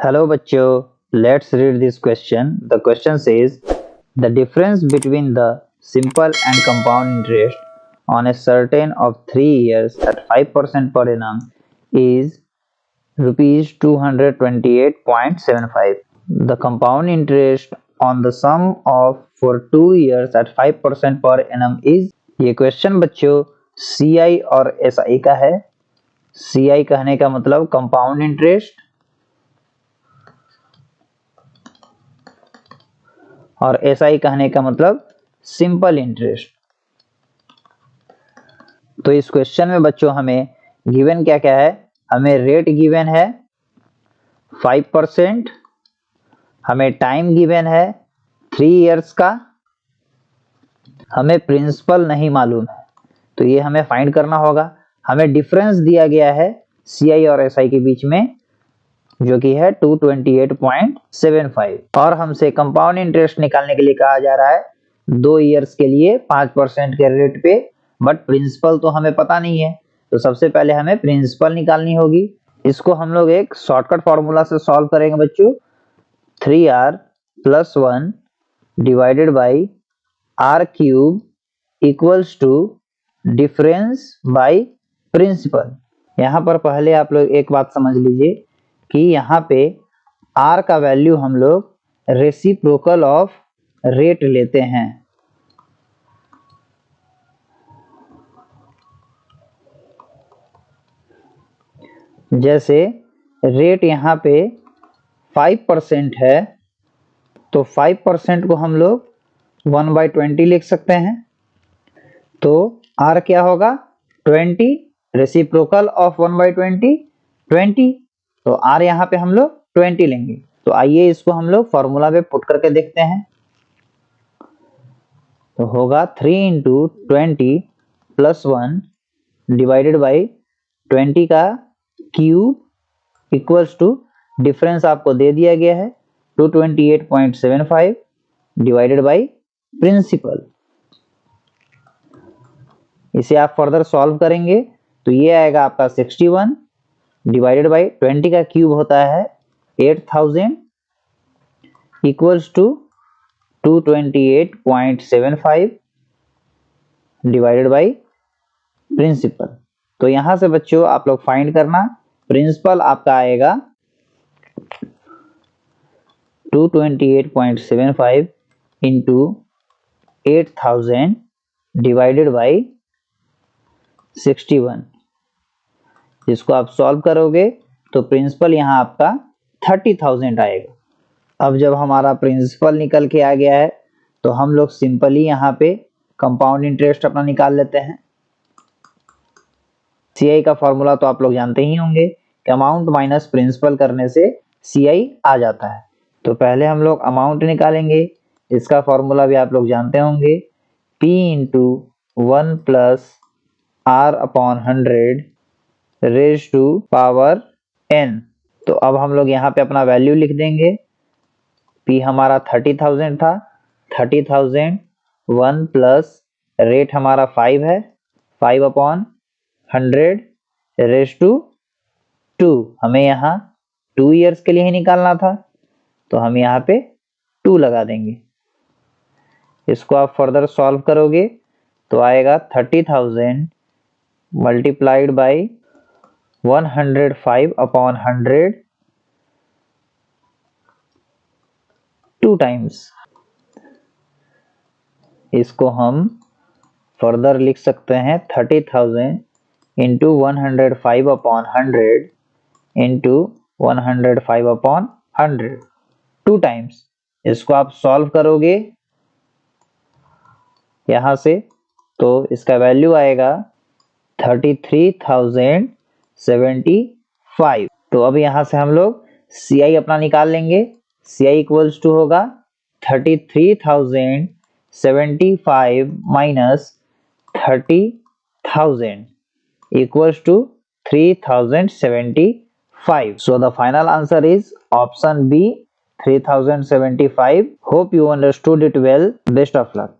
Hello बच्चों, let's read this question. The question says the difference between the simple and compound interest on a certain of 3 years at 5% per annum is rupees 228.75. The compound interest on the sum of for 2 years at 5% per annum is। ये question बच्चों CI और SI का है। CI कहने का मतलब compound interest और SI कहने का मतलब सिंपल इंटरेस्ट। तो इस क्वेश्चन में बच्चों हमें गिवन क्या क्या है, हमें रेट गिवन है 5%, हमें टाइम गिवन है 3 इयर्स का, हमें प्रिंसिपल नहीं मालूम है तो ये हमें फाइंड करना होगा। हमें डिफरेंस दिया गया है CI और SI के बीच में जो कि है 228.75 और हमसे कंपाउंड इंटरेस्ट निकालने के लिए कहा जा रहा है 2 इयर्स के लिए 5% के रेट पे, बट प्रिंसिपल तो हमें पता नहीं है तो सबसे पहले हमें प्रिंसिपल निकालनी होगी। इसको हम लोग एक शॉर्टकट फॉर्मूला से सॉल्व करेंगे बच्चों। 3r + 1 divided by r cube equals to difference by principal. यहाँ पर पहले आप लोग एक बात समझ लीजिए कि यहाँ पे r का वैल्यू हम लोग रेसिप्रोकल ऑफ रेट लेते हैं। जैसे रेट यहाँ पे 5% है तो 5% को हम लोग 1/20 लिख सकते हैं। तो r क्या होगा 20, रेसिप्रोकल ऑफ 1/20 20, तो r यहाँ पे हम लोग 20 लेंगे। तो आइए इसको हम लोग फॉर्मूला पे पुट करके देखते हैं। तो होगा 3 × 20 + 1 डिवाइडेड बाई 20 का क्यूब इक्वल्स टू डिफरेंस आपको दे दिया गया है 228.75 डिवाइडेड बाई प्रिंसिपल। इसे आप फर्दर सॉल्व करेंगे तो ये आएगा आपका 61 डिवाइडेड बाई 20 का क्यूब होता है 8000 equals to 228.75 divided by principal. तो यहां से बच्चों आप लोग फाइंड करना, प्रिंसिपल आपका आएगा 228.75 इंटू 8000 डिवाइडेड बाई 61। जिसको आप सॉल्व करोगे तो प्रिंसिपल यहाँ आपका 30,000 आएगा। अब जब हमारा प्रिंसिपल निकल के आ गया है तो हम लोग सिंपली यहाँ पे कंपाउंड इंटरेस्ट अपना निकाल लेते हैं। CI का फॉर्मूला तो आप लोग जानते ही होंगे कि अमाउंट माइनस प्रिंसिपल करने से CI आ जाता है। तो पहले हम लोग अमाउंट निकालेंगे, इसका फॉर्मूला भी आप लोग जानते होंगे P × 1 + r/100 raise to power n। तो अब हम लोग यहाँ पे अपना वैल्यू लिख देंगे। P हमारा 30,000 था, 30,000 1 प्लस रेट हमारा 5 है, 5/100 रेज़ टू 2। हमें यहाँ 2 इयर्स के लिए ही निकालना था तो हम यहाँ पे 2 लगा देंगे। इसको आप फर्दर सॉल्व करोगे तो आएगा 30,000 मल्टीप्लाइड बाई 105/100 2 टाइम्स। इसको हम फर्दर लिख सकते हैं 30,000 इंटू 105/100 इंटू 105/100 2 टाइम्स। इसको आप सॉल्व करोगे यहाँ से तो इसका वैल्यू आएगा 33,075। तो अब यहाँ से हम लोग CI अपना निकाल लेंगे। CI इक्वल्स टू होगा 33,075 minus 30,000 equals to 3075. So the final answer is option B 3075. Hope you understood it well. Best of luck.